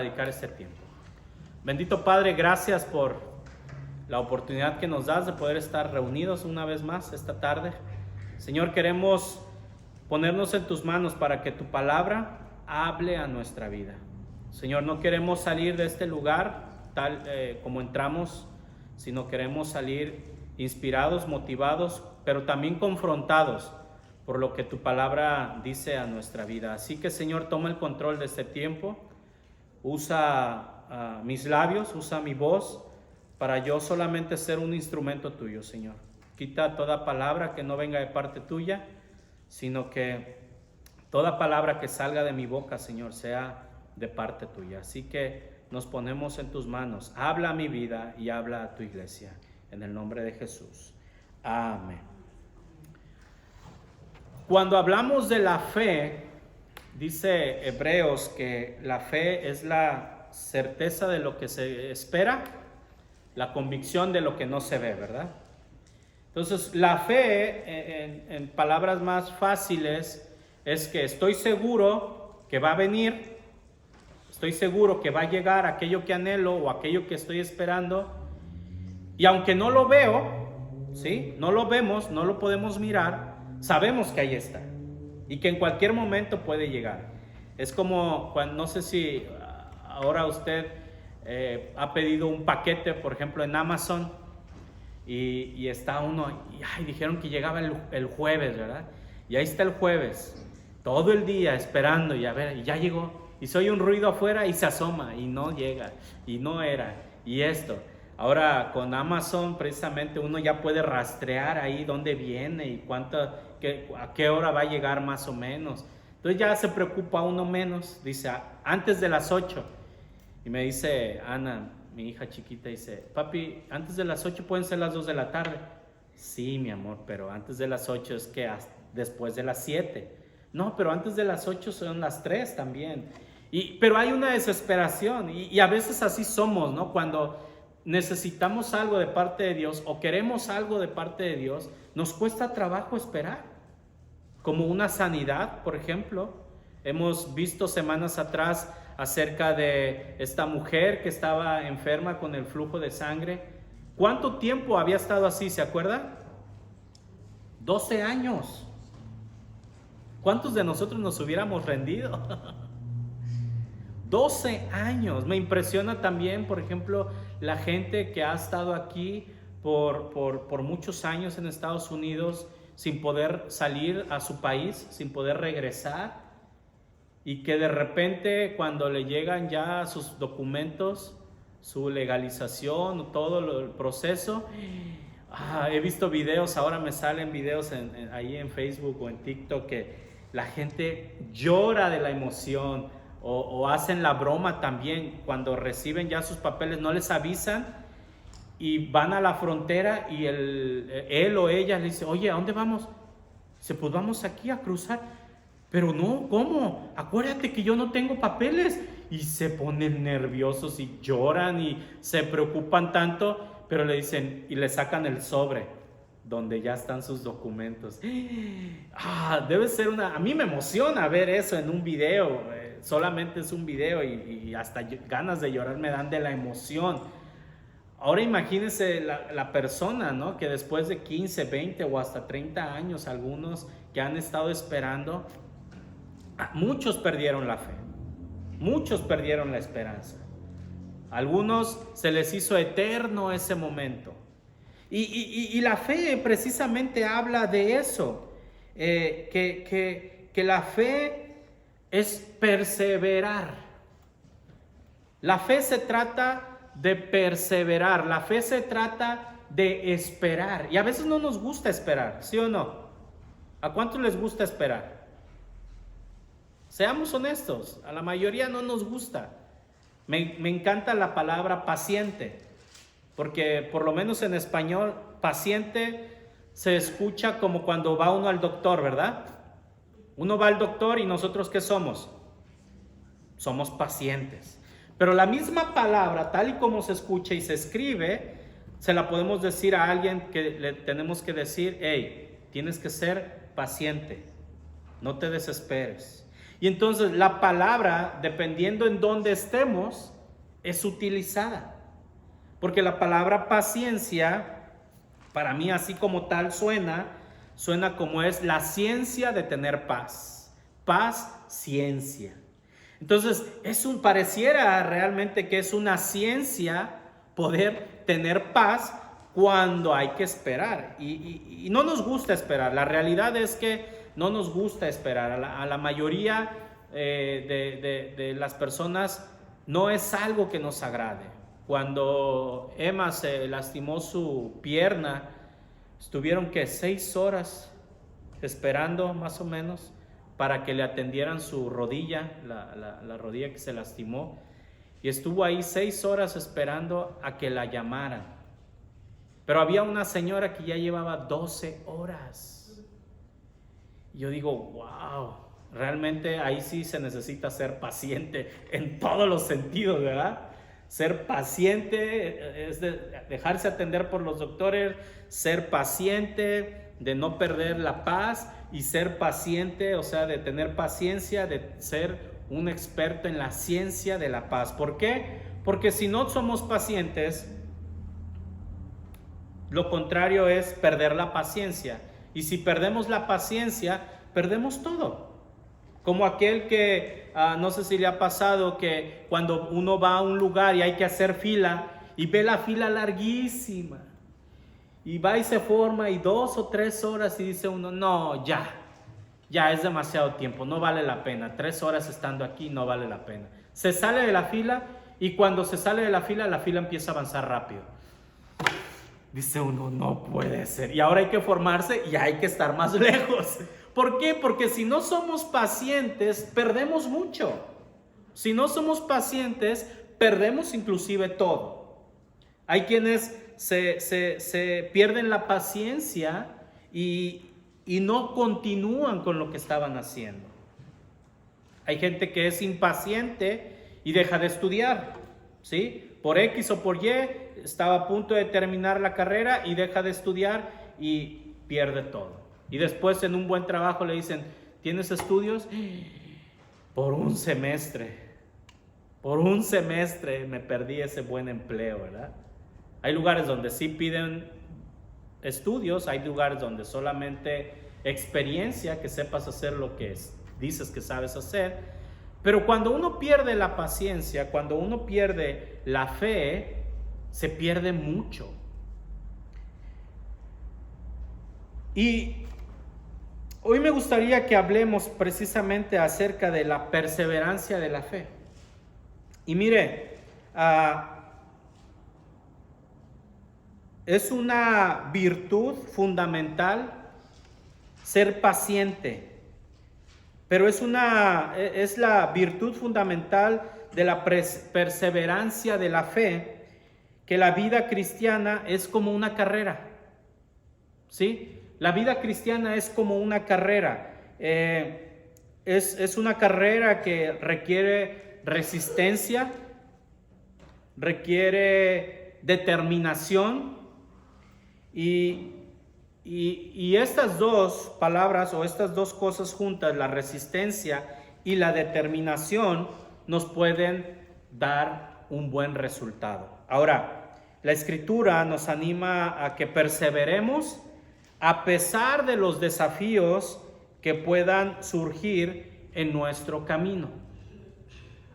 Dedicar este tiempo. Bendito Padre, gracias por la oportunidad que nos das de poder estar reunidos una vez más esta tarde. Señor, queremos ponernos en tus manos para que tu palabra hable a nuestra vida. Señor, no queremos salir de este lugar tal como entramos, sino queremos salir inspirados, motivados, pero también confrontados por lo que tu palabra dice a nuestra vida. Así que, Señor, toma el control de este tiempo. Usa mis labios, usa mi voz para yo solamente ser un instrumento tuyo, Señor. Quita toda palabra que no venga de parte tuya, sino que toda palabra que salga de mi boca, Señor, sea de parte tuya. Así que nos ponemos en tus manos. Habla a mi vida y habla a tu iglesia. En el nombre de Jesús. Amén. Cuando hablamos de la fe, dice Hebreos que la fe es la certeza de lo que se espera, la convicción de lo que no se ve, ¿verdad? Entonces, la fe, en palabras más fáciles, es que estoy seguro que va a venir, estoy seguro que va a llegar aquello que anhelo o aquello que estoy esperando, y aunque no lo veo, ¿sí? No lo vemos, no lo podemos mirar, sabemos que ahí está. Y que en cualquier momento puede llegar. Es como cuando, no sé si ahora usted ha pedido un paquete, por ejemplo, en Amazon, y está uno, y dijeron que llegaba el jueves, ¿verdad? Y ahí está el jueves, todo el día esperando, y a ver, y ya llegó, y se oye un ruido afuera y se asoma, y no llega, y no era, y esto. Ahora con Amazon precisamente uno ya puede rastrear ahí dónde viene y a qué hora va a llegar más o menos. Entonces ya se preocupa uno menos, dice antes de las 8. Y me dice Ana, mi hija chiquita, dice, papi, antes de las 8 pueden ser las 2 de la tarde. Sí, mi amor, pero antes de las 8 es que después de las 7. No, pero antes de las 8 son las 3 también. Pero hay una desesperación y a veces así somos, ¿no? Cuando necesitamos algo de parte de Dios o queremos algo de parte de Dios, nos cuesta trabajo esperar. Como una sanidad, por ejemplo. Hemos visto semanas atrás acerca de esta mujer que estaba enferma con el flujo de sangre. ¿Cuánto tiempo había estado así? ¿Se acuerda? 12 años. ¿Cuántos de nosotros nos hubiéramos rendido? 12 años. Me impresiona también, por ejemplo, la gente que ha estado aquí por muchos años en Estados Unidos sin poder salir a su país, sin poder regresar, y que de repente cuando le llegan ya sus documentos, su legalización, todo el proceso, he visto videos, ahora me salen videos ahí en Facebook o en TikTok que la gente llora de la emoción. O hacen la broma también cuando reciben ya sus papeles, no les avisan y van a la frontera y él o ella le dice, oye, ¿a dónde vamos? Dice, pues vamos aquí a cruzar. Pero no, ¿cómo? Acuérdate que yo no tengo papeles. Y se ponen nerviosos y lloran y se preocupan tanto, pero le dicen y le sacan el sobre donde ya están sus documentos. Debe ser a mí me emociona ver eso en un video. Solamente es un video y hasta ganas de llorar me dan de la emoción. Ahora imagínense la persona, ¿no? Que después de 15, 20 o hasta 30 años, algunos que han estado esperando, muchos perdieron la fe, muchos perdieron la esperanza. Algunos se les hizo eterno ese momento. Y la fe precisamente habla de eso, que la fe es perseverar. La fe se trata de perseverar, la fe se trata de esperar. Y a veces no nos gusta esperar, ¿sí o no? ¿A cuántos les gusta esperar? Seamos honestos, a la mayoría no nos gusta. Me encanta la palabra paciente, porque por lo menos en español, paciente se escucha como cuando va uno al doctor, ¿verdad? Uno va al doctor y nosotros ¿qué somos? Somos pacientes. Pero la misma palabra, tal y como se escucha y se escribe, se la podemos decir a alguien que le tenemos que decir, hey, tienes que ser paciente, no te desesperes. Y entonces la palabra, dependiendo en dónde estemos, es utilizada. Porque la palabra paciencia, para mí así como tal suena como es la ciencia de tener paz. Paz, ciencia. Entonces, pareciera realmente que es una ciencia poder tener paz cuando hay que esperar. Y no nos gusta esperar. La realidad es que no nos gusta esperar. A la mayoría de las personas no es algo que nos agrade. Cuando Emma se lastimó su pierna, estuvieron 6 horas esperando más o menos para que le atendieran su rodilla, la rodilla que se lastimó. Y estuvo ahí 6 horas esperando a que la llamaran. Pero había una señora que ya llevaba 12 horas. Y yo digo, wow, realmente ahí sí se necesita ser paciente en todos los sentidos, ¿verdad? Ser paciente es dejarse atender por los doctores, ser paciente, de no perder la paz, y ser paciente, o sea, de tener paciencia, de ser un experto en la ciencia de la paz. ¿Por qué? Porque si no somos pacientes, lo contrario es perder la paciencia. Y si perdemos la paciencia, perdemos todo. Como aquel que, no sé si le ha pasado, que cuando uno va a un lugar y hay que hacer fila y ve la fila larguísima, y va y se forma y 2 o 3 horas y dice uno, no, ya es demasiado tiempo, no vale la pena, 3 horas estando aquí no vale la pena. Se sale de la fila, y cuando se sale de la fila empieza a avanzar rápido. Dice uno, no puede ser, y ahora hay que formarse y hay que estar más lejos. ¿Por qué? Porque si no somos pacientes, perdemos mucho. Si no somos pacientes, perdemos inclusive todo. Hay quienes se pierden la paciencia y no continúan con lo que estaban haciendo. Hay gente que es impaciente y deja de estudiar, ¿sí? Por X o por Y, estaba a punto de terminar la carrera y deja de estudiar y pierde todo. Y después en un buen trabajo le dicen, ¿tienes estudios? Por un semestre me perdí ese buen empleo, ¿verdad? Hay lugares donde sí piden estudios, hay lugares donde solamente experiencia, que sepas hacer lo que dices que sabes hacer. Pero cuando uno pierde la paciencia, cuando uno pierde la fe, se pierde mucho. Y hoy me gustaría que hablemos precisamente acerca de la perseverancia de la fe. Y mire, es una virtud fundamental ser paciente, pero es la virtud fundamental de la perseverancia de la fe, que la vida cristiana es como una carrera, ¿sí? La vida cristiana es como una carrera, es una carrera que requiere resistencia, requiere determinación, y estas dos palabras o estas dos cosas juntas, la resistencia y la determinación, nos pueden dar un buen resultado. Ahora, la Escritura nos anima a que perseveremos a pesar de los desafíos que puedan surgir en nuestro camino.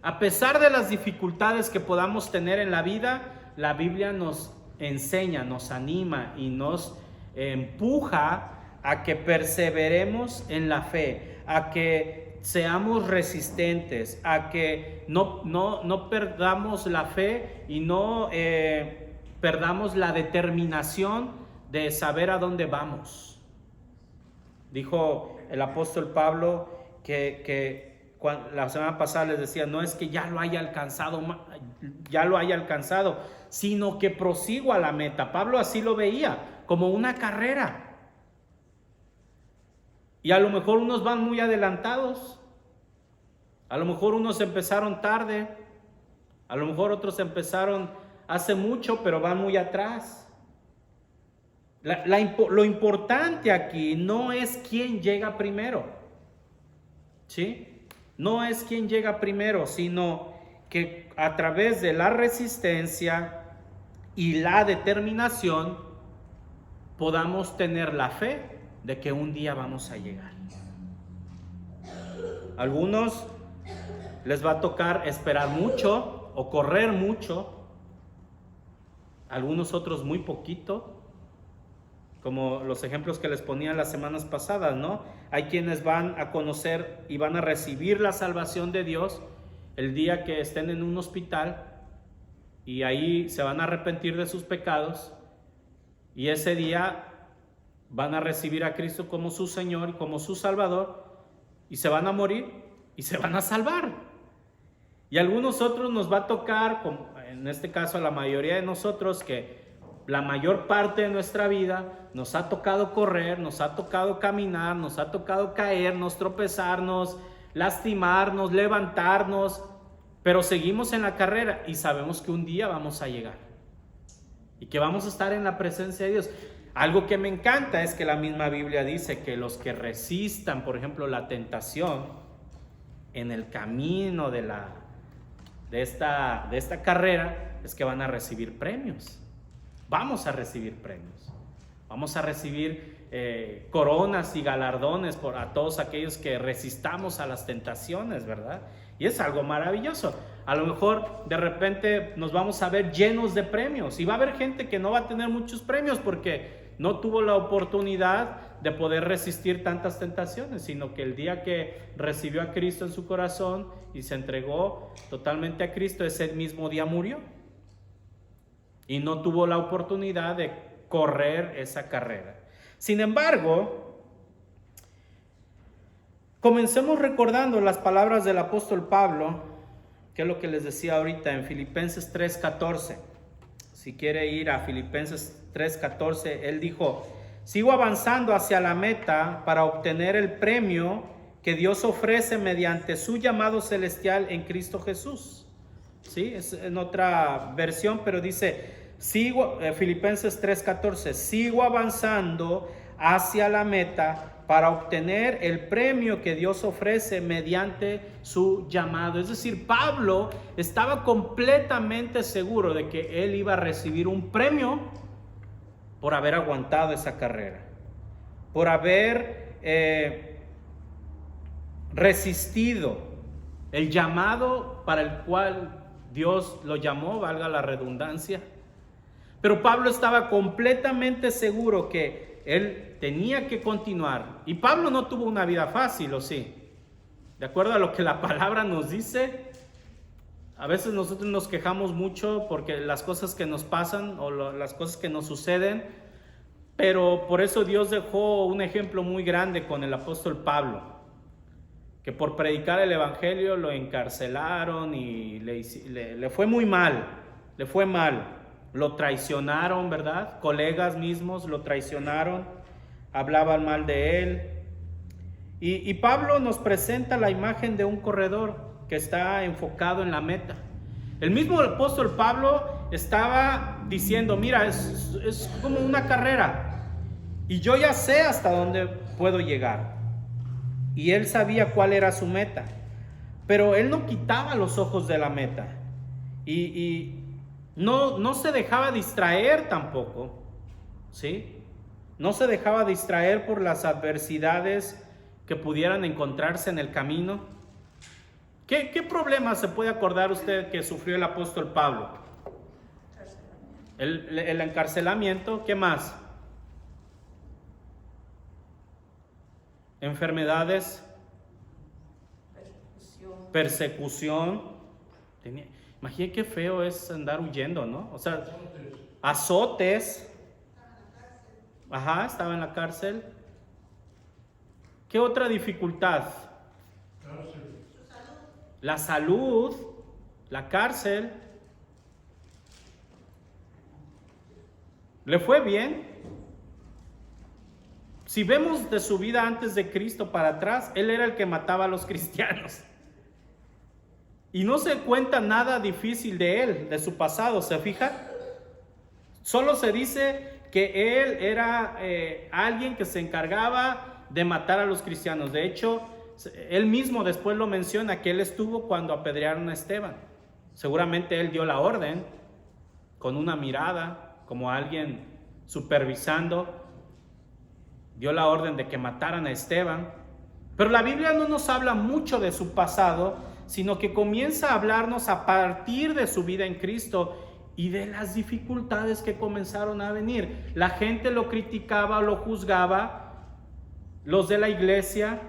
A pesar de las dificultades que podamos tener en la vida, la Biblia nos enseña, nos anima y nos empuja a que perseveremos en la fe, a que seamos resistentes, a que no perdamos la fe y no perdamos la determinación de saber a dónde vamos. Dijo el apóstol Pablo que la semana pasada les decía, no es que ya lo haya alcanzado, sino que prosigo a la meta. Pablo así lo veía, como una carrera. Y a lo mejor unos van muy adelantados, a lo mejor unos empezaron tarde, a lo mejor otros empezaron hace mucho, pero van muy atrás. Lo importante aquí no es quién llega primero, ¿sí? no es quien llega primero, sino que a través de la resistencia y la determinación podamos tener la fe de que un día vamos a llegar. Algunos les va a tocar esperar mucho o correr mucho, algunos otros muy poquito, como los ejemplos que les ponía las semanas pasadas, ¿no? Hay quienes van a conocer y van a recibir la salvación de Dios el día que estén en un hospital, y ahí se van a arrepentir de sus pecados, y ese día van a recibir a Cristo como su Señor y como su Salvador, y se van a morir y se van a salvar. Y a algunos otros nos va a tocar, como en este caso a la mayoría de nosotros, que la mayor parte de nuestra vida nos ha tocado correr, nos ha tocado caminar, nos ha tocado caernos, tropezarnos, lastimarnos, levantarnos, pero seguimos en la carrera y sabemos que un día vamos a llegar y que vamos a estar en la presencia de Dios. Algo que me encanta es que la misma Biblia dice que los que resistan, por ejemplo, la tentación en el camino de esta carrera, es que van a recibir premios. Vamos a recibir premios. Vamos a recibir coronas y galardones a todos aquellos que resistamos a las tentaciones, ¿verdad? Y es algo maravilloso. A lo mejor de repente nos vamos a ver llenos de premios, y va a haber gente que no va a tener muchos premios porque no tuvo la oportunidad de poder resistir tantas tentaciones, sino que el día que recibió a Cristo en su corazón y se entregó totalmente a Cristo, ese mismo día murió y no tuvo la oportunidad de correr esa carrera. Sin embargo, comencemos recordando las palabras del apóstol Pablo, que es lo que les decía ahorita en Filipenses 3:14. Si quiere ir a Filipenses 3:14, él dijo: sigo avanzando hacia la meta para obtener el premio que Dios ofrece mediante su llamado celestial en Cristo Jesús. ¿Sí? Es en otra versión, pero dice, Filipenses 3:14, sigo avanzando hacia la meta para obtener el premio que Dios ofrece mediante su llamado. Es decir, Pablo estaba completamente seguro de que él iba a recibir un premio por haber aguantado esa carrera, por haber resistido el llamado para el cual Dios lo llamó, valga la redundancia. Pero Pablo estaba completamente seguro que él tenía que continuar. Y Pablo no tuvo una vida fácil, ¿o sí? De acuerdo a lo que la palabra nos dice, a veces nosotros nos quejamos mucho porque las cosas que nos pasan o las cosas que nos suceden, pero por eso Dios dejó un ejemplo muy grande con el apóstol Pablo, que por predicar el evangelio lo encarcelaron y le fue muy mal, le fue mal. Lo traicionaron, ¿verdad? Colegas mismos lo traicionaron, hablaban mal de él. Y Pablo nos presenta la imagen de un corredor que está enfocado en la meta. El mismo apóstol Pablo estaba diciendo, mira, es como una carrera y yo ya sé hasta dónde puedo llegar. Y él sabía cuál era su meta, pero él no quitaba los ojos de la meta y no se dejaba distraer tampoco, ¿sí? No se dejaba distraer por las adversidades que pudieran encontrarse en el camino. ¿Qué problema se puede acordar usted que sufrió el apóstol Pablo? El encarcelamiento. ¿Qué más? Enfermedades, persecución. Imagínate qué feo es andar huyendo, ¿no? O sea, azotes. Ajá, estaba en la cárcel. ¿Qué otra dificultad? La salud, la cárcel. ¿Le fue bien? Si vemos de su vida antes de Cristo para atrás, él era el que mataba a los cristianos. Y no se cuenta nada difícil de él, de su pasado, ¿se fija? Solo se dice que él era alguien que se encargaba de matar a los cristianos. De hecho, él mismo después lo menciona, que él estuvo cuando apedrearon a Esteban. Seguramente él dio la orden con una mirada, como alguien supervisando, dio la orden de que mataran a Esteban. Pero la Biblia no nos habla mucho de su pasado, sino que comienza a hablarnos a partir de su vida en Cristo y de las dificultades que comenzaron a venir. La gente lo criticaba, lo juzgaba, los de la iglesia,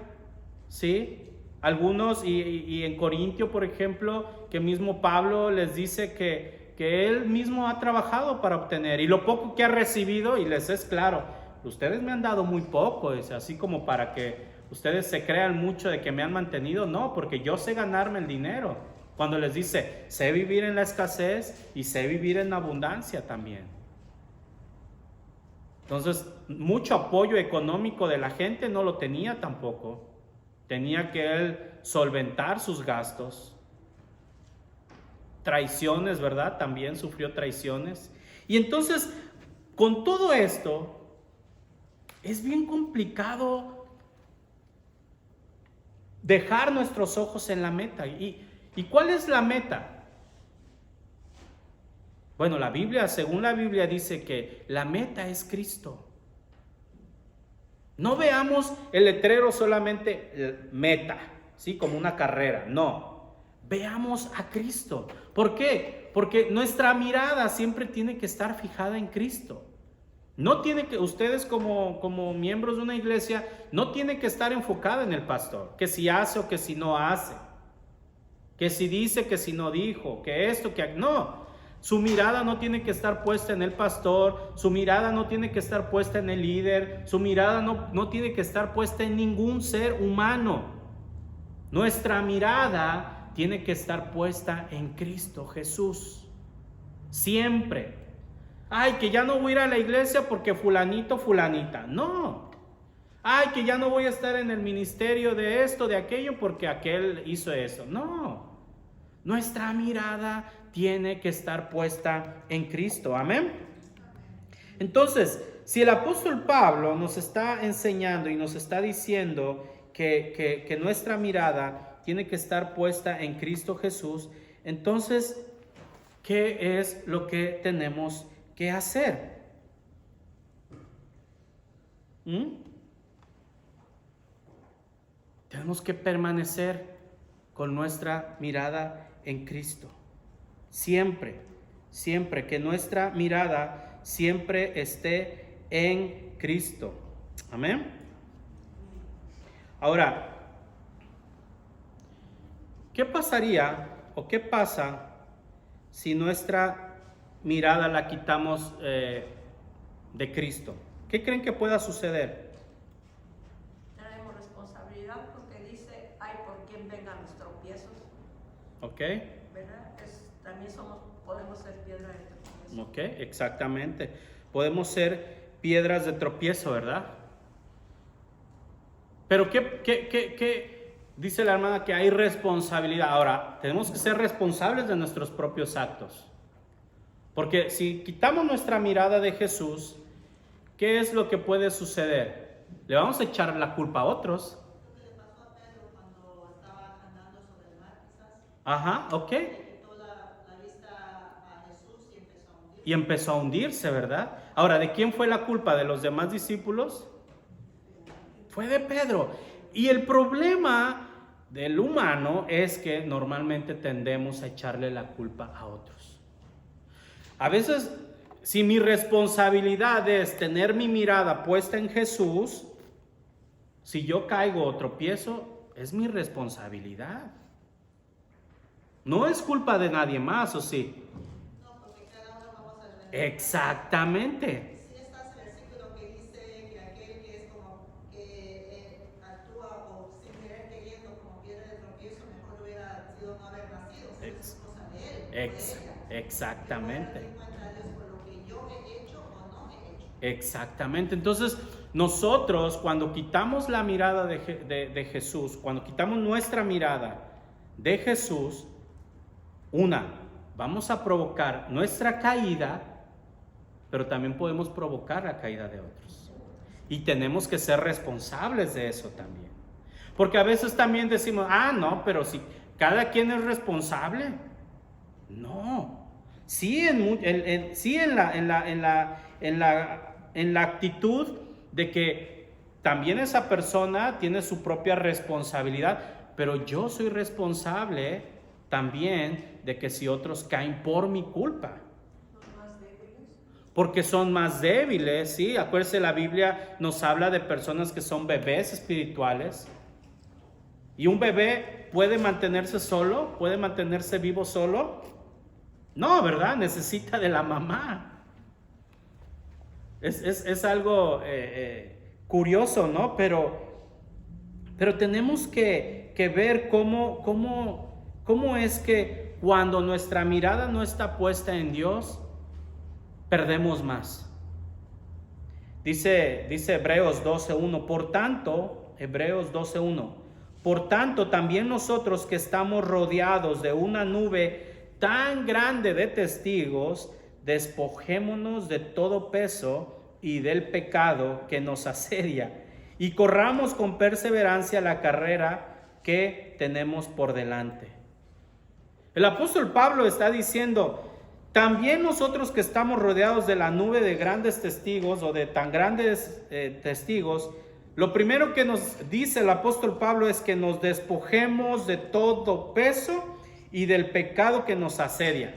¿sí? Algunos, y en Corintio, por ejemplo, que mismo Pablo les dice que él mismo ha trabajado para obtener, y lo poco que ha recibido, y les es claro, ustedes me han dado muy poco, es así como para que ustedes se crean mucho de que me han mantenido. No, porque yo sé ganarme el dinero. Cuando les dice, sé vivir en la escasez y sé vivir en abundancia también. Entonces, mucho apoyo económico de la gente no lo tenía tampoco. Tenía que él solventar sus gastos. Traiciones, ¿verdad? También sufrió traiciones. Y entonces, con todo esto, es bien complicado dejar nuestros ojos en la meta. ¿Y cuál es la meta? Bueno, la Biblia, según la Biblia, dice que la meta es Cristo. No veamos el letrero solamente meta, ¿sí? Como una carrera. No, veamos a Cristo. ¿Por qué? Porque nuestra mirada siempre tiene que estar fijada en Cristo. No tiene que, ustedes como miembros de una iglesia, no tiene que estar enfocada en el pastor, que si hace o que si no hace, que si dice, que si no dijo, que esto, que no. Su mirada no tiene que estar puesta en el pastor, su mirada no tiene que estar puesta en el líder, su mirada no tiene que estar puesta en ningún ser humano. Nuestra mirada tiene que estar puesta en Cristo Jesús, siempre. Ay, que ya no voy a ir a la iglesia porque fulanito, fulanita. No. Ay, que ya no voy a estar en el ministerio de esto, de aquello, porque aquel hizo eso. No. Nuestra mirada tiene que estar puesta en Cristo. Amén. Entonces, si el apóstol Pablo nos está enseñando y nos está diciendo que nuestra mirada tiene que estar puesta en Cristo Jesús, entonces, ¿qué es lo que tenemos que hacer? Tenemos que permanecer con nuestra mirada en Cristo. Siempre, siempre, que nuestra mirada siempre esté en Cristo. Amén. Ahora, ¿qué pasaría o qué pasa si nuestra mirada la quitamos de Cristo? ¿Qué creen que pueda suceder? Tenemos responsabilidad porque dice, ay, por quién vengan los tropiezos. Ok. ¿Verdad? También podemos ser piedra de tropiezo. Ok, exactamente. Podemos ser piedras de tropiezo, ¿verdad? Pero ¿qué dice la hermana? Que hay responsabilidad. Ahora, tenemos que ser responsables de nuestros propios actos. Porque si quitamos nuestra mirada de Jesús, ¿qué es lo que puede suceder? Le vamos a echar la culpa a otros. ¿Qué le pasó a Pedro cuando estaba andando sobre el mar, quizás? Ajá, ok. Quitó la vista a Jesús y empezó a hundirse. Y empezó a hundirse, ¿verdad? Ahora, ¿de quién fue la culpa? ¿De los demás discípulos? Fue de Pedro. Y el problema del humano es que normalmente tendemos a echarle la culpa a otros. A veces, si mi responsabilidad es tener mi mirada puesta en Jesús, si yo caigo o tropiezo, es mi responsabilidad. No es culpa de nadie más, ¿o sí? No, porque cada uno vamos a tener. Exactamente. Sí está ese versículo que dice que aquel que es como que actúa o sin querer queriendo como piedra de tropiezo, mejor hubiera sido no haber nacido. Es cosa de él, de ella. Exactamente. Que pueda dar cuenta a Dios por lo que yo he hecho o no he hecho. Exactamente. Entonces, nosotros cuando quitamos la mirada de Jesús, cuando quitamos nuestra mirada de Jesús, vamos a provocar nuestra caída, pero también podemos provocar la caída de otros. Y tenemos que ser responsables de eso también. Porque a veces también decimos, no, pero si cada quien es responsable. No. Sí, en la actitud de que también esa persona tiene su propia responsabilidad, pero yo soy responsable también de que si otros caen por mi culpa. Porque son más débiles, ¿sí? Acuérdense, la Biblia nos habla de personas que son bebés espirituales. ¿Y un bebé puede mantenerse solo? ¿Puede mantenerse vivo solo? No, ¿verdad? Necesita de la mamá. Es algo curioso, ¿no? Pero tenemos que ver cómo es que cuando nuestra mirada no está puesta en Dios, perdemos más. Dice Hebreos 12:1, por tanto, por tanto, también nosotros que estamos rodeados de una nube tan grande de testigos, despojémonos de todo peso y del pecado que nos asedia, y corramos con perseverancia la carrera que tenemos por delante. El apóstol Pablo está diciendo, también nosotros que estamos rodeados de la nube de grandes testigos o de tan grandes testigos, lo primero que nos dice el apóstol Pablo es que nos despojemos de todo peso y del pecado que nos asedia.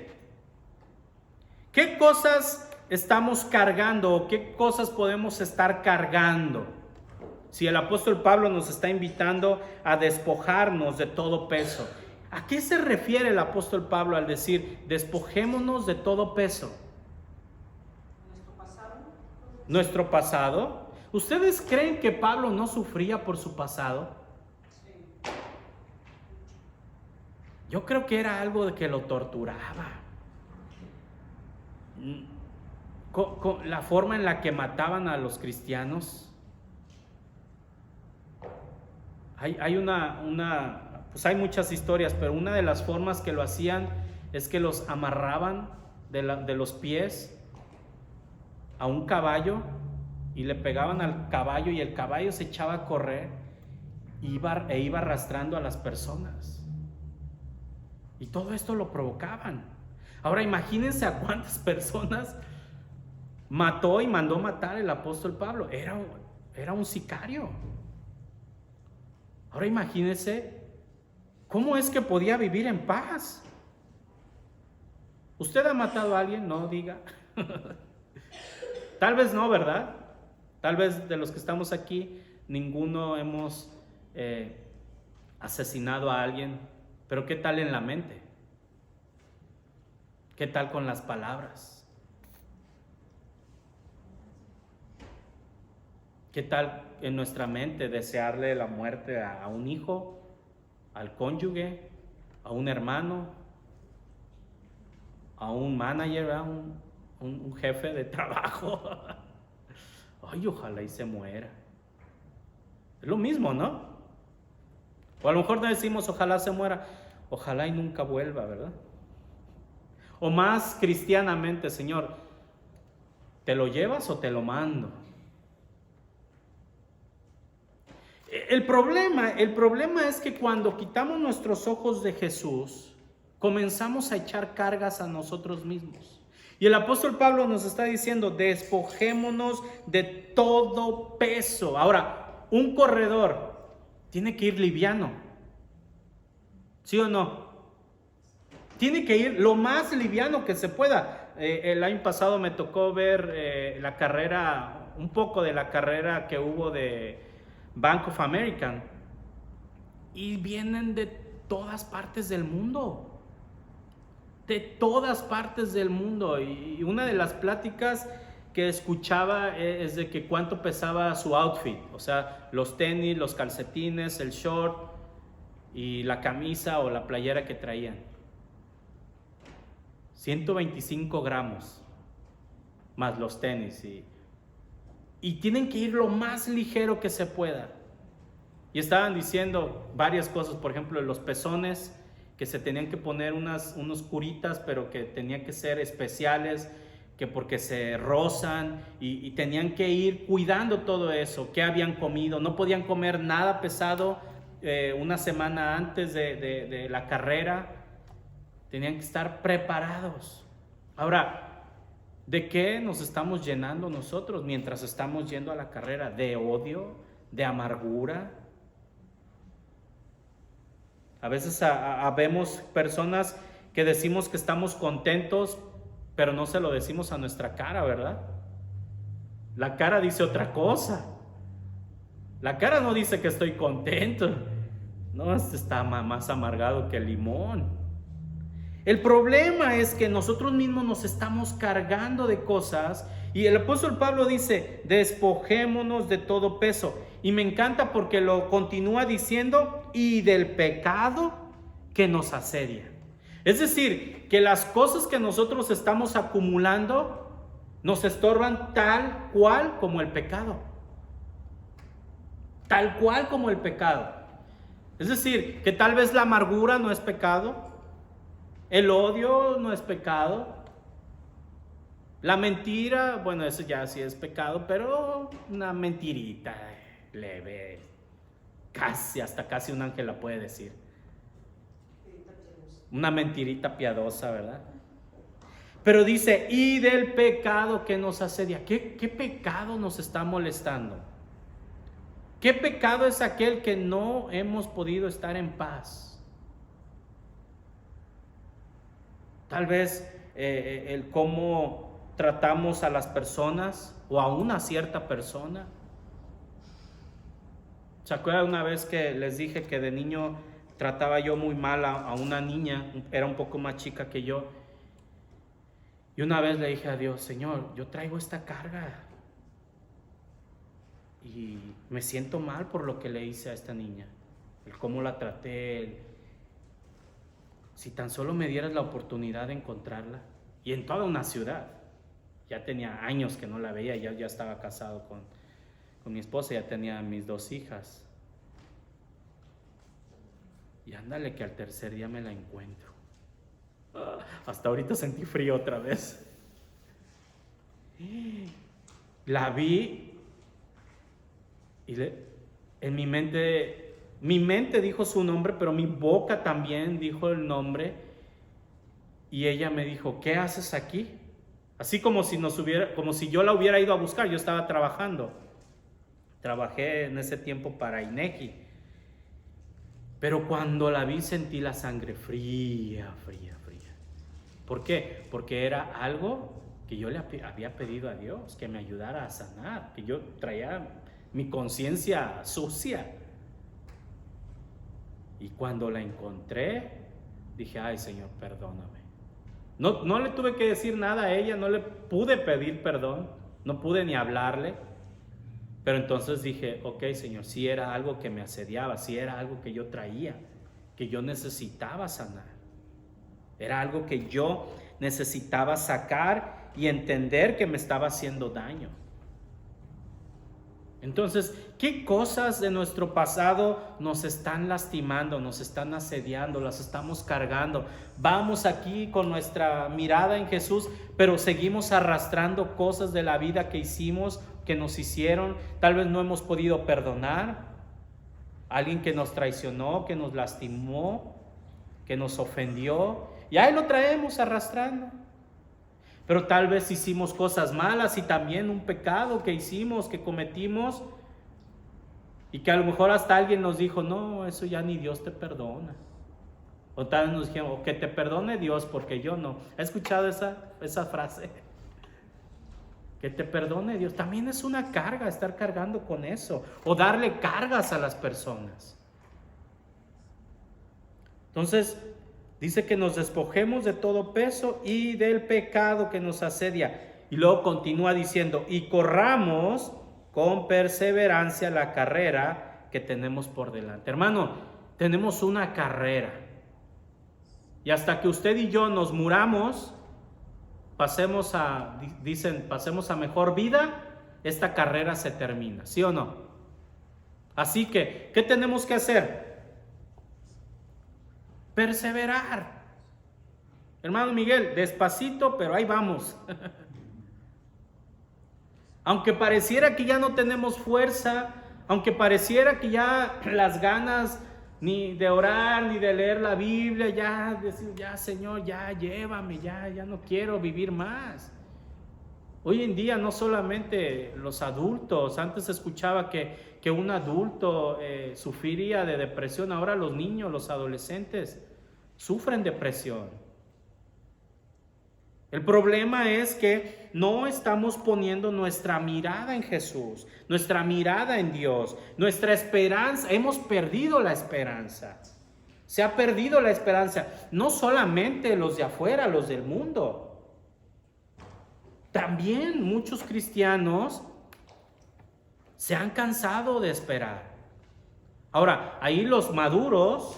¿Qué cosas estamos cargando o qué cosas podemos estar cargando? Si el apóstol Pablo nos está invitando a despojarnos de todo peso, ¿a qué se refiere el apóstol Pablo al decir despojémonos de todo peso? ¿Nuestro pasado? ¿Ustedes creen que Pablo no sufría por su pasado? Yo creo que era algo de que lo torturaba. Con la forma en la que mataban a los cristianos. Hay pues hay muchas historias, pero una de las formas que lo hacían es que los amarraban de los pies a un caballo y le pegaban al caballo y el caballo se echaba a correr e iba arrastrando a las personas. Y todo esto lo provocaban. Ahora imagínense a cuántas personas mató y mandó matar el apóstol Pablo. Era un sicario. Ahora imagínense cómo es que podía vivir en paz. ¿Usted ha matado a alguien? No diga. Tal vez no, ¿verdad? Tal vez de los que estamos aquí, ninguno hemos asesinado a alguien. Pero ¿qué tal en la mente? ¿Qué tal con las palabras? ¿Qué tal en nuestra mente desearle la muerte a un hijo, al cónyuge, a un hermano, a un manager, a un jefe de trabajo? Ay, ojalá y se muera. Es lo mismo, ¿no? O a lo mejor no decimos ojalá se muera, ojalá y nunca vuelva, ¿verdad? O más cristianamente, Señor, ¿te lo llevas o te lo mando? El problema es que cuando quitamos nuestros ojos de Jesús, comenzamos a echar cargas a nosotros mismos. Y el apóstol Pablo nos está diciendo, despojémonos de todo peso. Ahora, un corredor tiene que ir liviano, ¿sí o no? Tiene que ir lo más liviano que se pueda. El año pasado me tocó ver la carrera, un poco de la carrera que hubo de Bank of America, y vienen de todas partes del mundo, y una de las pláticas que escuchaba es de que cuánto pesaba su outfit, o sea, los tenis, los calcetines, el short y la camisa o la playera que traían. 125 gramos más los tenis y tienen que ir lo más ligero que se pueda. Y estaban diciendo varias cosas, por ejemplo, los pezones, que se tenían que poner unos curitas, pero que tenían que ser especiales, que porque se rozan, y tenían que ir cuidando todo eso, qué habían comido, no podían comer nada pesado una semana antes de la carrera. Tenían que estar preparados. Ahora, ¿de qué nos estamos llenando nosotros mientras estamos yendo a la carrera? ¿De odio? ¿De amargura? A veces vemos personas que decimos que estamos contentos, pero no se lo decimos a nuestra cara, ¿verdad? La cara dice otra cosa. La cara no dice que estoy contento. No, este está más amargado que el limón. El problema es que nosotros mismos nos estamos cargando de cosas, y el apóstol Pablo dice: despojémonos de todo peso. Y me encanta porque lo continúa diciendo: y del pecado que nos asedia. Es decir, que las cosas que nosotros estamos acumulando nos estorban tal cual como el pecado. Tal cual como el pecado. Es decir, que tal vez la amargura no es pecado. El odio no es pecado. La mentira, bueno, eso ya sí es pecado, pero una mentirita leve, hasta casi un ángel la puede decir. Una mentirita piadosa, ¿verdad? Pero dice: y del pecado que nos asedia. ¿Qué pecado nos está molestando? ¿Qué pecado es aquel que no hemos podido estar en paz? Tal vez el cómo tratamos a las personas o a una cierta persona. ¿Se acuerdan una vez que les dije que de niño trataba yo muy mal a una niña? Era un poco más chica que yo. Y una vez le dije a Dios: Señor, yo traigo esta carga y me siento mal por lo que le hice a esta niña, el cómo la traté. Si tan solo me dieras la oportunidad de encontrarla. Y en toda una ciudad. Ya tenía años que no la veía. Ya estaba casado con mi esposa. Ya tenía mis 2 hijas. Y ándale que al tercer día me la encuentro. Hasta ahorita sentí frío otra vez. La vi. Y en mi mente dijo su nombre, pero mi boca también dijo el nombre. Y ella me dijo: ¿qué haces aquí? Así como si yo la hubiera ido a buscar. Yo estaba trabajando. Trabajé en ese tiempo para INEGI. Pero cuando la vi sentí la sangre fría. ¿Por qué? Porque era algo que yo le había pedido a Dios, que me ayudara a sanar, que yo traía mi conciencia sucia. Y cuando la encontré, dije: ay, Señor, perdóname. No le tuve que decir nada a ella, no le pude pedir perdón, no pude ni hablarle. Pero entonces dije: ok, Señor, si era algo que me asediaba, si era algo que yo traía, que yo necesitaba sanar. Era algo que yo necesitaba sacar y entender que me estaba haciendo daño. Entonces, ¿qué cosas de nuestro pasado nos están lastimando, nos están asediando, las estamos cargando? Vamos aquí con nuestra mirada en Jesús, pero seguimos arrastrando cosas de la vida que hicimos, que nos hicieron. Tal vez no hemos podido perdonar a alguien que nos traicionó, que nos lastimó, que nos ofendió, y ahí lo traemos arrastrando. Pero tal vez hicimos cosas malas y también un pecado que hicimos, que cometimos, y que a lo mejor hasta alguien nos dijo: no, eso ya ni Dios te perdona. O tal vez nos dijeron: o que te perdone Dios porque yo no. ¿Has escuchado esa frase? Que te perdone Dios. También es una carga estar cargando con eso, o darle cargas a las personas. Entonces dice que nos despojemos de todo peso y del pecado que nos asedia. Y luego continúa diciendo: y corramos con perseverancia la carrera que tenemos por delante. Hermano, tenemos una carrera. Y hasta que usted y yo nos muramos, pasemos a mejor vida, esta carrera se termina, ¿sí o no? Así que, ¿qué tenemos que hacer? Perseverar. Hermano Miguel, despacito, pero ahí vamos. Aunque pareciera que ya no tenemos fuerza, aunque pareciera que ya las ganas ni de orar, ni de leer la Biblia, ya decir, ya Señor, ya llévame, ya no quiero vivir más. Hoy en día no solamente los adultos, antes escuchaba que un adulto sufriría de depresión, ahora los niños, los adolescentes sufren depresión. El problema es que no estamos poniendo nuestra mirada en Jesús, nuestra mirada en Dios, nuestra esperanza. Hemos perdido la esperanza. Se ha perdido la esperanza. No solamente los de afuera, los del mundo. También muchos cristianos se han cansado de esperar. Ahora, ahí los maduros,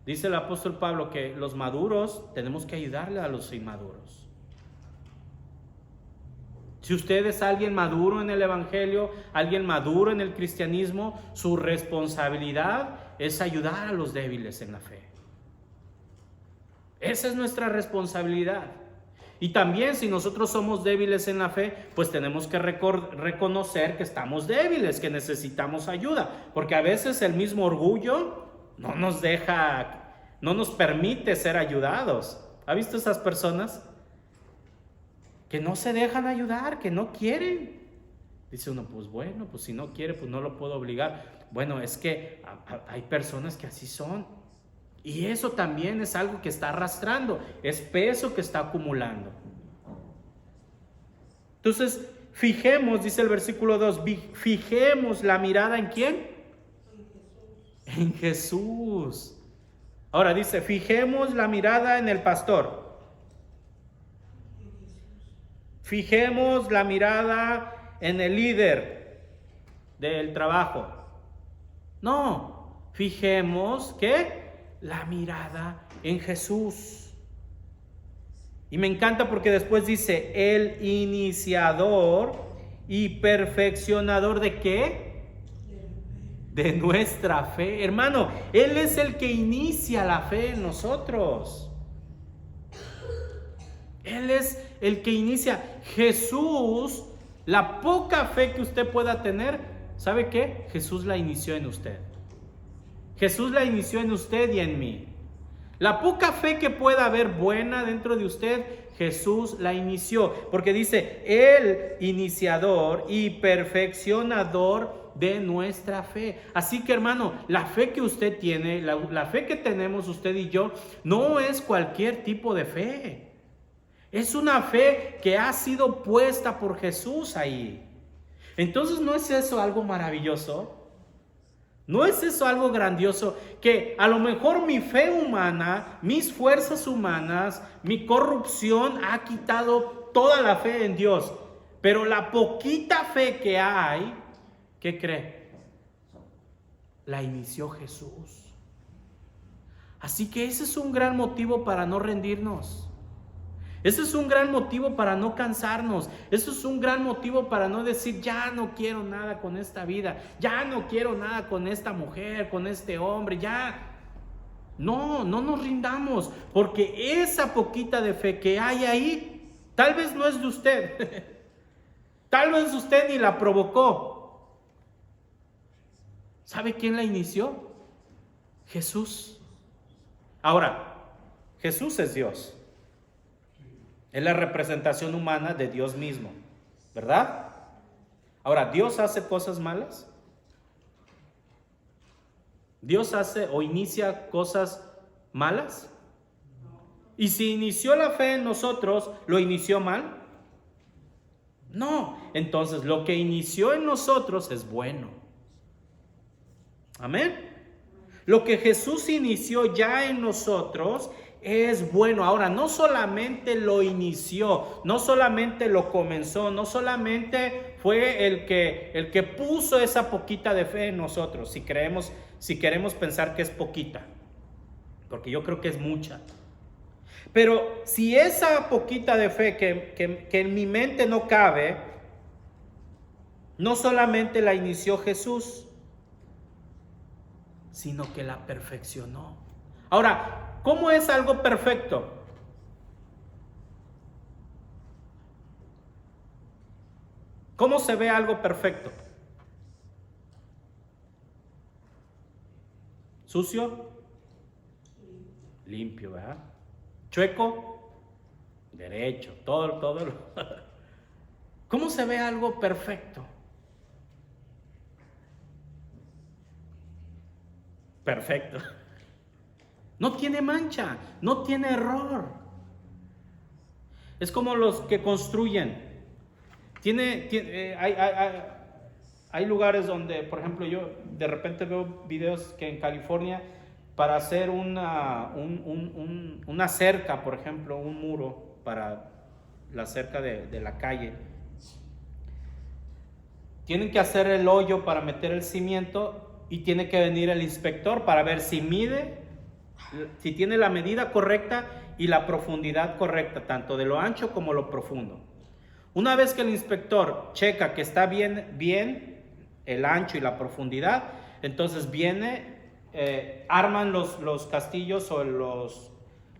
dice el apóstol Pablo que los maduros tenemos que ayudarle a los inmaduros. Si usted es alguien maduro en el evangelio, alguien maduro en el cristianismo, su responsabilidad es ayudar a los débiles en la fe. Esa es nuestra responsabilidad. Y también si nosotros somos débiles en la fe, pues tenemos que reconocer que estamos débiles, que necesitamos ayuda. Porque a veces el mismo orgullo no nos deja, no nos permite ser ayudados. ¿Ha visto esas personas que no se dejan ayudar, que no quieren? Dice uno, pues bueno, pues si no quiere, pues no lo puedo obligar. Bueno, es que hay personas que así son. Y eso también es algo que está arrastrando, es peso que está acumulando. Entonces, fijemos, dice el versículo 2, fijemos la mirada ¿en quién? En Jesús. Ahora dice, fijemos la mirada en el pastor. Fijemos la mirada en el líder del trabajo. No, fijemos, ¿qué? La mirada en Jesús. Y me encanta porque después dice, el iniciador y perfeccionador ¿de qué? De nuestra fe. Hermano, Él es el que inicia la fe en nosotros. Él es el que inicia. Jesús, la poca fe que usted pueda tener, ¿sabe qué? Jesús la inició en usted. Jesús la inició en usted y en mí. La poca fe que pueda haber buena dentro de usted, Jesús la inició. Porque dice, el iniciador y perfeccionador de nuestra fe. Así que hermano, la fe que usted tiene, la fe que tenemos usted y yo, no es cualquier tipo de fe. Es una fe que ha sido puesta por Jesús ahí. Entonces, ¿no es eso algo maravilloso? ¿No es eso algo grandioso? Que a lo mejor mi fe humana, mis fuerzas humanas, mi corrupción ha quitado toda la fe en Dios. Pero la poquita fe que hay, ¿qué cree? La inició Jesús. Así que ese es un gran motivo para no rendirnos. Ese es un gran motivo para no cansarnos. Eso es un gran motivo para no decir, ya no quiero nada con esta vida, ya no quiero nada con esta mujer, con este hombre, ya. No nos rindamos, porque esa poquita de fe que hay ahí, tal vez no es de usted. Tal vez usted ni la provocó. ¿Sabe quién la inició? Jesús. Ahora, Jesús es Dios. Es la representación humana de Dios mismo, ¿verdad? Ahora, ¿Dios hace cosas malas? ¿Dios hace o inicia cosas malas? ¿Y si inició la fe en nosotros, lo inició mal? No, entonces lo que inició en nosotros es bueno. Amén. Lo que Jesús inició ya en nosotros es bueno. Ahora, no solamente lo inició, no solamente lo comenzó, no solamente fue el que puso esa poquita de fe en nosotros, si queremos pensar que es poquita, porque yo creo que es mucha. Pero si esa poquita de fe que en mi mente no cabe, no solamente la inició Jesús, sino que la perfeccionó. Ahora, ¿cómo es algo perfecto? ¿Cómo se ve algo perfecto? ¿Sucio? Limpio, ¿verdad? ¿Chueco? Derecho, todo. ¿Cómo se ve algo perfecto? Perfecto. No tiene mancha, no tiene error. Es como los que construyen. Hay lugares donde, por ejemplo, yo de repente veo videos que en California, para hacer una cerca, por ejemplo, un muro para la cerca de la calle, tienen que hacer el hoyo para meter el cimiento y tiene que venir el inspector para ver si tiene la medida correcta y la profundidad correcta, tanto de lo ancho como lo profundo. Una vez que el inspector checa que está bien el ancho y la profundidad, entonces arman los castillos o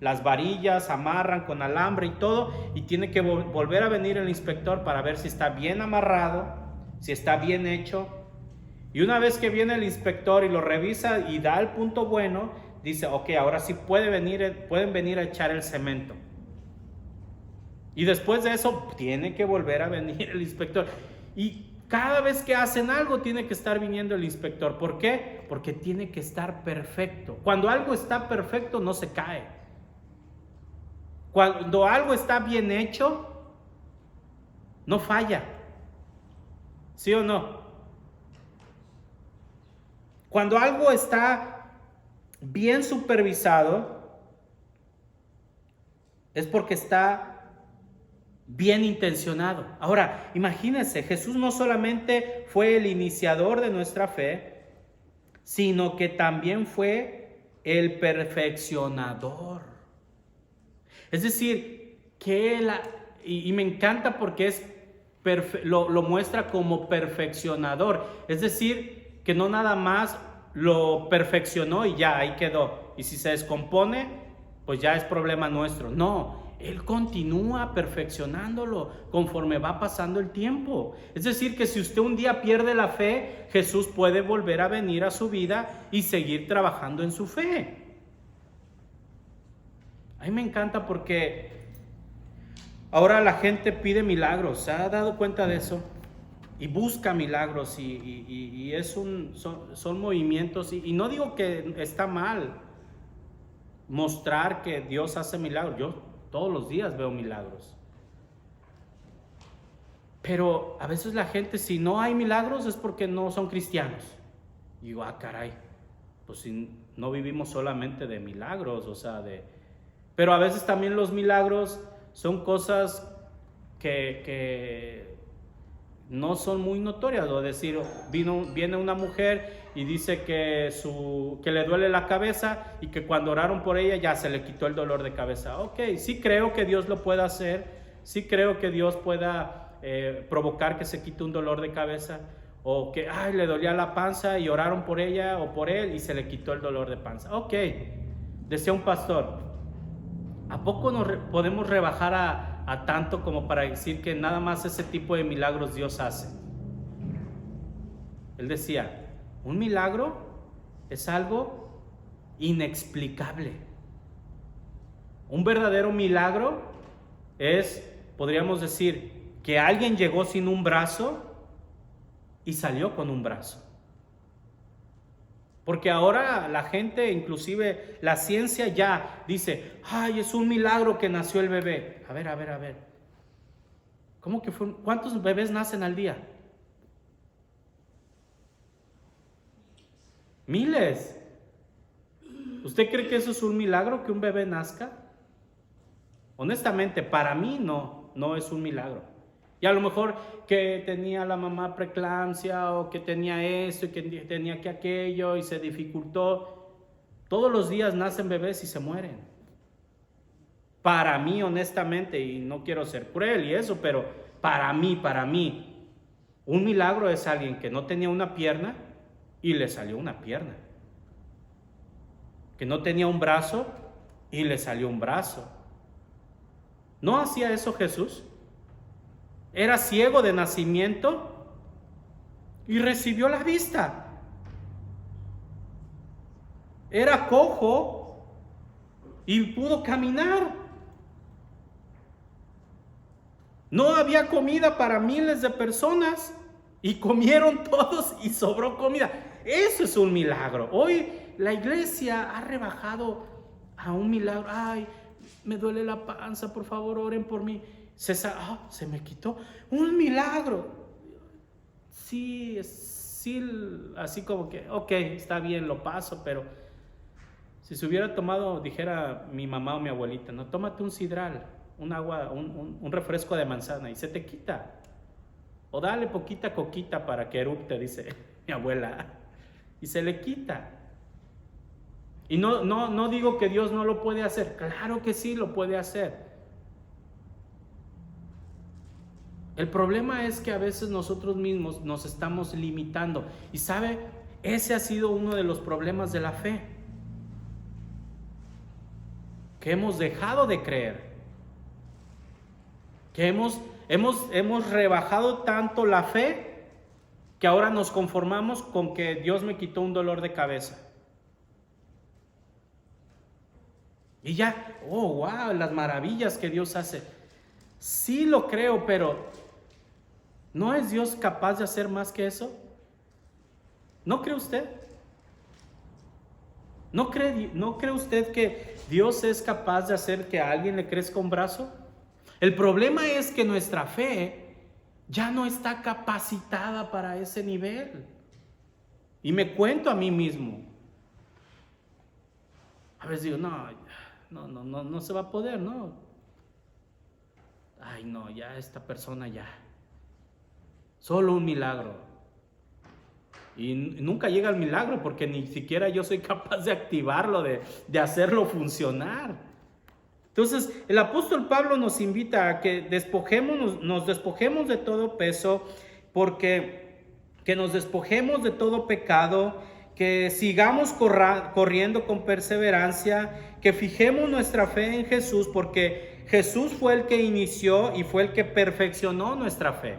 las varillas, amarran con alambre y todo, y tiene que volver a venir el inspector para ver si está bien amarrado, si está bien hecho. Y una vez que viene el inspector y lo revisa y da el punto bueno, dice, ok, ahora sí pueden venir a echar el cemento. Y después de eso tiene que volver a venir el inspector. Y cada vez que hacen algo tiene que estar viniendo el inspector. ¿Por qué? Porque tiene que estar perfecto. Cuando algo está perfecto no se cae. Cuando algo está bien hecho, no falla. ¿Sí o no? Cuando algo está bien supervisado, es porque está bien intencionado. Ahora, imagínense, Jesús no solamente fue el iniciador de nuestra fe, sino que también fue el perfeccionador. Es decir, que y me encanta porque lo muestra como perfeccionador. Es decir, que no nada más lo perfeccionó y ya, ahí quedó. Y si se descompone, pues ya es problema nuestro. No, Él continúa perfeccionándolo conforme va pasando el tiempo. Es decir, que si usted un día pierde la fe, Jesús puede volver a venir a su vida y seguir trabajando en su fe. A mí me encanta porque ahora la gente pide milagros. ¿Se ha dado cuenta de eso? Y busca milagros y son movimientos. Y no digo que está mal mostrar que Dios hace milagros. Yo todos los días veo milagros. Pero a veces la gente, si no hay milagros, es porque no son cristianos. Y digo, caray, pues si no vivimos solamente de milagros, pero a veces también los milagros son cosas que no son muy notorias. O decir, viene una mujer y dice que le duele la cabeza y que cuando oraron por ella ya se le quitó el dolor de cabeza. Ok, sí creo que Dios lo pueda hacer, sí creo que Dios pueda provocar que se quite un dolor de cabeza, o que le dolía la panza y oraron por ella o por él y se le quitó el dolor de panza. Ok, decía un pastor, ¿a poco nos podemos rebajar a tanto como para decir que nada más ese tipo de milagros Dios hace? Él decía, un milagro es algo inexplicable. Un verdadero milagro podríamos decir, que alguien llegó sin un brazo y salió con un brazo. Porque ahora la gente, inclusive la ciencia ya dice, es un milagro que nació el bebé. A ver. ¿Cómo que fue? ¿Cuántos bebés nacen al día? Miles. ¿Usted cree que eso es un milagro, que un bebé nazca? Honestamente, para mí no es un milagro. Y a lo mejor que tenía la mamá preeclampsia, o que tenía esto y que tenía que aquello y se dificultó. Todos los días nacen bebés y se mueren. Para mí, honestamente, y no quiero ser cruel y eso, pero para mí, un milagro es alguien que no tenía una pierna y le salió una pierna. Que no tenía un brazo y le salió un brazo. ¿No hacía eso Jesús? Era ciego de nacimiento y recibió la vista. era cojo y pudo caminar. No había comida para miles de personas y comieron todos y sobró comida. Eso es un milagro. Hoy la iglesia ha rebajado a un milagro. Ay, me duele la panza, por favor, oren por mí. Se me quitó. Un milagro. Sí, así como que, ok, está bien, lo paso, pero si se hubiera tomado, dijera mi mamá o mi abuelita, no, tómate un sidral, un agua, un refresco de manzana y se te quita. O dale poquita coquita para que erupte, dice mi abuela, y se le quita. Y no digo que Dios no lo puede hacer, claro que sí lo puede hacer. El problema es que a veces nosotros mismos nos estamos limitando. Y sabe, ese ha sido uno de los problemas de la fe. Que hemos dejado de creer. Que hemos rebajado tanto la fe que ahora nos conformamos con que Dios me quitó un dolor de cabeza. Y ya, oh, wow, las maravillas que Dios hace. Sí lo creo, pero ¿no es Dios capaz de hacer más que eso? ¿No cree usted? ¿No cree usted que Dios es capaz de hacer que a alguien le crezca un brazo? El problema es que nuestra fe ya no está capacitada para ese nivel. Y me cuento a mí mismo. A veces digo, no se va a poder, ¿no? Ay, no, ya esta persona ya. Solo un milagro. Y nunca llega el milagro porque ni siquiera yo soy capaz de activarlo, de hacerlo funcionar. Entonces, el apóstol Pablo nos invita a que nos despojemos de todo peso, que nos despojemos de todo pecado, que sigamos corriendo con perseverancia, que fijemos nuestra fe en Jesús, porque Jesús fue el que inició y fue el que perfeccionó nuestra fe.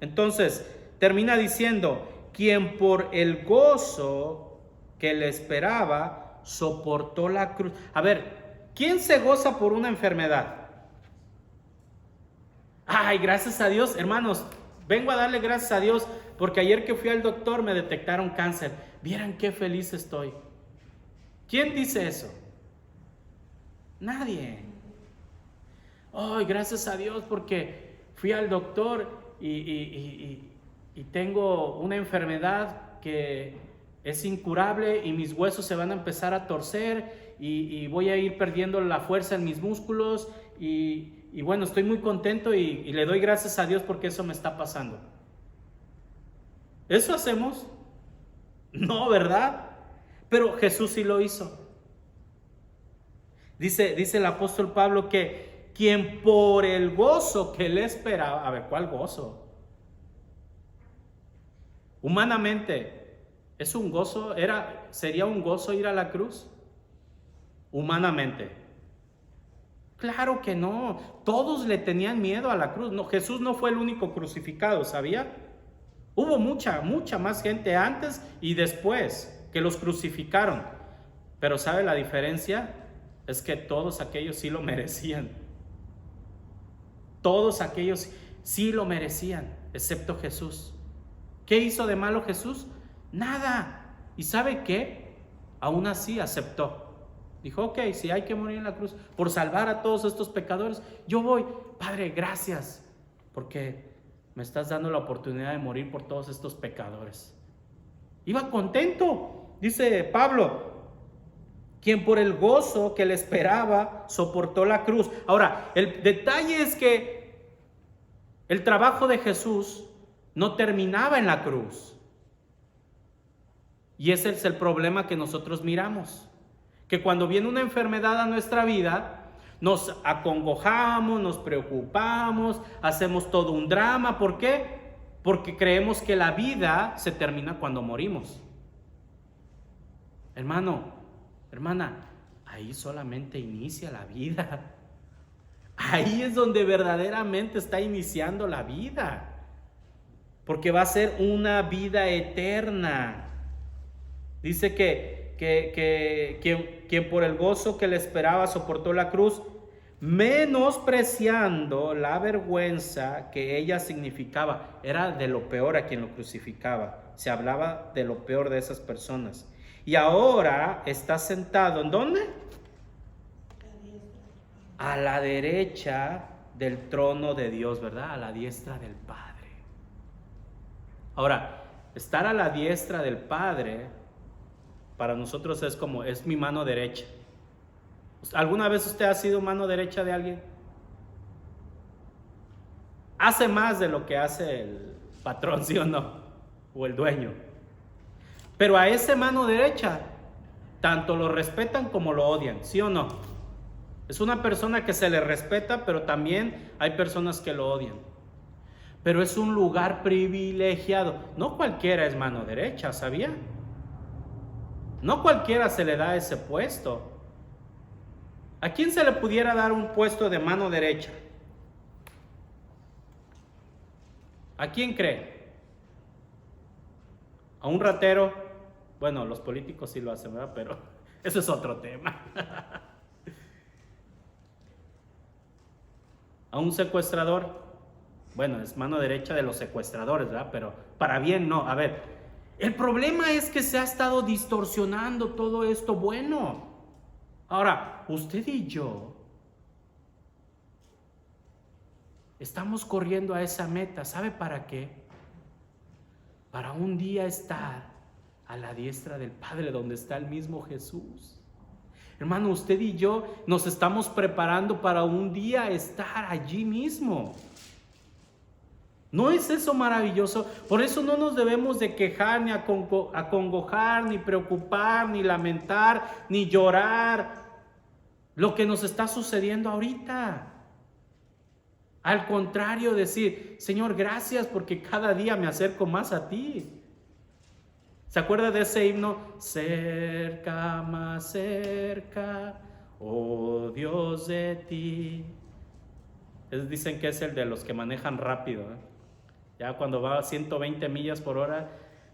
Entonces, termina diciendo, quien por el gozo que le esperaba, soportó la cruz. A ver, ¿quién se goza por una enfermedad? Ay, gracias a Dios, hermanos, vengo a darle gracias a Dios, porque ayer que fui al doctor me detectaron cáncer. Vieran qué feliz estoy. ¿Quién dice eso? Nadie. Ay, gracias a Dios porque fui al doctor y tengo una enfermedad que es incurable y mis huesos se van a empezar a torcer y voy a ir perdiendo la fuerza en mis músculos y bueno, estoy muy contento y le doy gracias a Dios porque eso me está pasando. ¿Eso hacemos? No, ¿verdad? Pero Jesús sí lo hizo. Dice el apóstol Pablo que quien por el gozo que le esperaba, a ver, ¿cuál gozo? Humanamente, ¿es un gozo? ¿Sería un gozo ir a la cruz? Humanamente. Claro que no. Todos le tenían miedo a la cruz. No, Jesús no fue el único crucificado, ¿sabía? Hubo mucha más gente antes y después que los crucificaron. Pero ¿sabe la diferencia? Es que todos aquellos sí lo merecían. Todos aquellos sí lo merecían, excepto Jesús. ¿Qué hizo de malo Jesús? Nada. ¿Y sabe qué? Aún así aceptó. Dijo, ok, si hay que morir en la cruz por salvar a todos estos pecadores, yo voy. Padre, gracias, porque me estás dando la oportunidad de morir por todos estos pecadores. Iba contento, dice Pablo, quien por el gozo que le esperaba soportó la cruz. Ahora, el detalle es que el trabajo de Jesús no terminaba en la cruz. Y ese es el problema que nosotros miramos. Que cuando viene una enfermedad a nuestra vida, nos acongojamos, nos preocupamos, hacemos todo un drama. ¿Por qué? Porque creemos que la vida se termina cuando morimos. Hermano, hermana, ahí solamente inicia la vida. Ahí es donde verdaderamente está iniciando la vida. Porque va a ser una vida eterna. Dice que quien por el gozo que le esperaba soportó la cruz, menospreciando la vergüenza que ella significaba. Era de lo peor a quien lo crucificaba. Se hablaba de lo peor de esas personas. Y ahora está sentado, ¿en dónde? A la derecha del trono de Dios, ¿verdad? A la diestra del Padre. Ahora, estar a la diestra del Padre, para nosotros es como, es mi mano derecha. ¿Alguna vez usted ha sido mano derecha de alguien? Hace más de lo que hace el patrón, ¿sí o no? O el dueño. Pero a ese mano derecha, tanto lo respetan como lo odian, ¿sí o no? Es una persona que se le respeta, pero también hay personas que lo odian. Pero es un lugar privilegiado. No cualquiera es mano derecha, ¿sabía? No cualquiera se le da ese puesto. ¿A quién se le pudiera dar un puesto de mano derecha? ¿A quién cree? ¿A un ratero? Bueno, los políticos sí lo hacen, ¿verdad? Pero eso es otro tema. ¿A un secuestrador? Bueno, es mano derecha de los secuestradores, ¿verdad? Pero para bien no. A ver, el problema es que se ha estado distorsionando todo esto bueno. Ahora, usted y yo estamos corriendo a esa meta. ¿Sabe para qué? Para un día estar a la diestra del Padre, donde está el mismo Jesús. Hermano, usted y yo nos estamos preparando para un día estar allí mismo. ¿No es eso maravilloso? Por eso no nos debemos de quejar, ni acongojar, ni preocupar, ni lamentar, ni llorar lo que nos está sucediendo ahorita. Al contrario, decir, Señor, gracias porque cada día me acerco más a ti. ¿Se acuerda de ese himno? Cerca, más cerca, oh Dios de ti. Dicen que es el de los que manejan rápido, ¿eh? Ya cuando va a 120 millas por hora,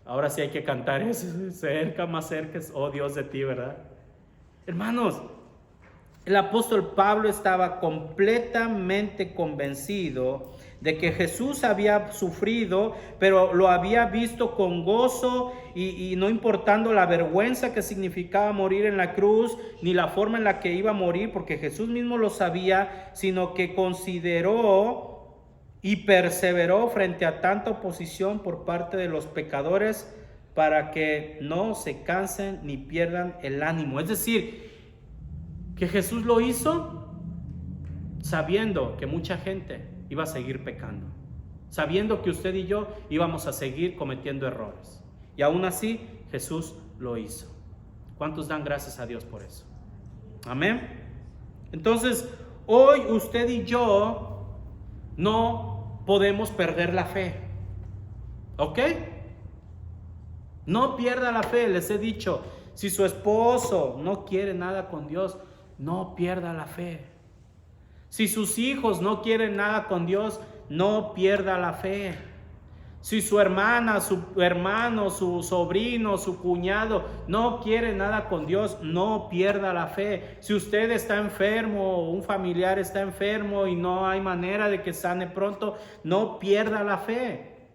ahora sí hay que cantar eso, cerca, más cerca, oh Dios de ti, ¿verdad? Hermanos, el apóstol Pablo estaba completamente convencido de que Jesús había sufrido, pero lo había visto con gozo y no importando la vergüenza que significaba morir en la cruz, ni la forma en la que iba a morir, porque Jesús mismo lo sabía, sino que consideró y perseveró frente a tanta oposición por parte de los pecadores para que no se cansen ni pierdan el ánimo. Es decir, que Jesús lo hizo sabiendo que mucha gente iba a seguir pecando, sabiendo que usted y yo íbamos a seguir cometiendo errores. Y aún así, Jesús lo hizo. ¿Cuántos dan gracias a Dios por eso? Amén. Entonces, hoy usted y yo no podemos perder la fe. ¿Ok? No pierda la fe. Les he dicho, si su esposo no quiere nada con Dios, no pierda la fe. Si sus hijos no quieren nada con Dios, no pierda la fe. Si su hermana, su hermano, su sobrino, su cuñado no quiere nada con Dios, no pierda la fe. Si usted está enfermo o un familiar está enfermo y no hay manera de que sane pronto, no pierda la fe.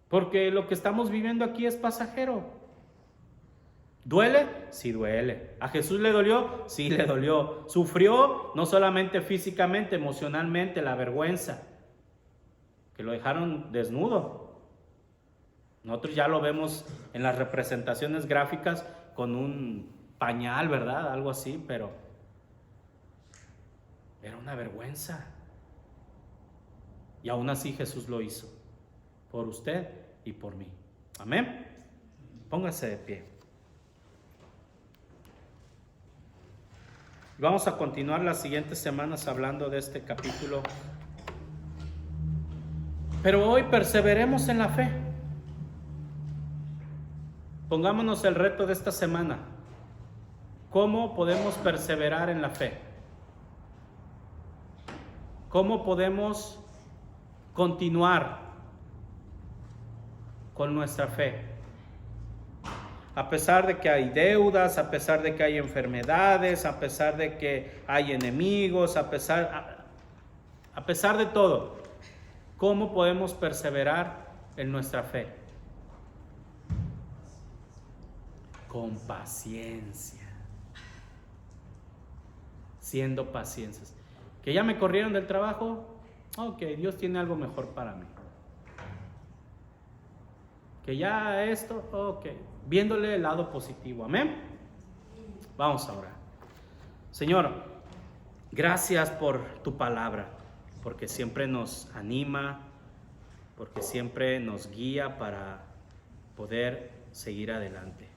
Porque lo que estamos viviendo aquí es pasajero. ¿Duele? Sí duele. ¿A Jesús le dolió? Sí le dolió. ¿Sufrió? No solamente físicamente, emocionalmente, la vergüenza. Que lo dejaron desnudo. Nosotros ya lo vemos en las representaciones gráficas con un pañal, ¿verdad? Algo así, pero era una vergüenza. Y aún así Jesús lo hizo. Por usted y por mí. Amén. Póngase de pie. Vamos a continuar las siguientes semanas hablando de este capítulo. Pero hoy perseveremos en la fe. Pongámonos el reto de esta semana. ¿Cómo podemos perseverar en la fe? ¿Cómo podemos continuar con nuestra fe? A pesar de que hay deudas, a pesar de que hay enfermedades, a pesar de que hay enemigos, a pesar de todo, ¿cómo podemos perseverar en nuestra fe? Con paciencia, siendo pacientes. ¿Que ya me corrieron del trabajo? Ok, Dios tiene algo mejor para mí. Que ya esto, ok, viéndole el lado positivo, amén. Vamos a orar. Señor, gracias por tu palabra, porque siempre nos anima, porque siempre nos guía para poder seguir adelante.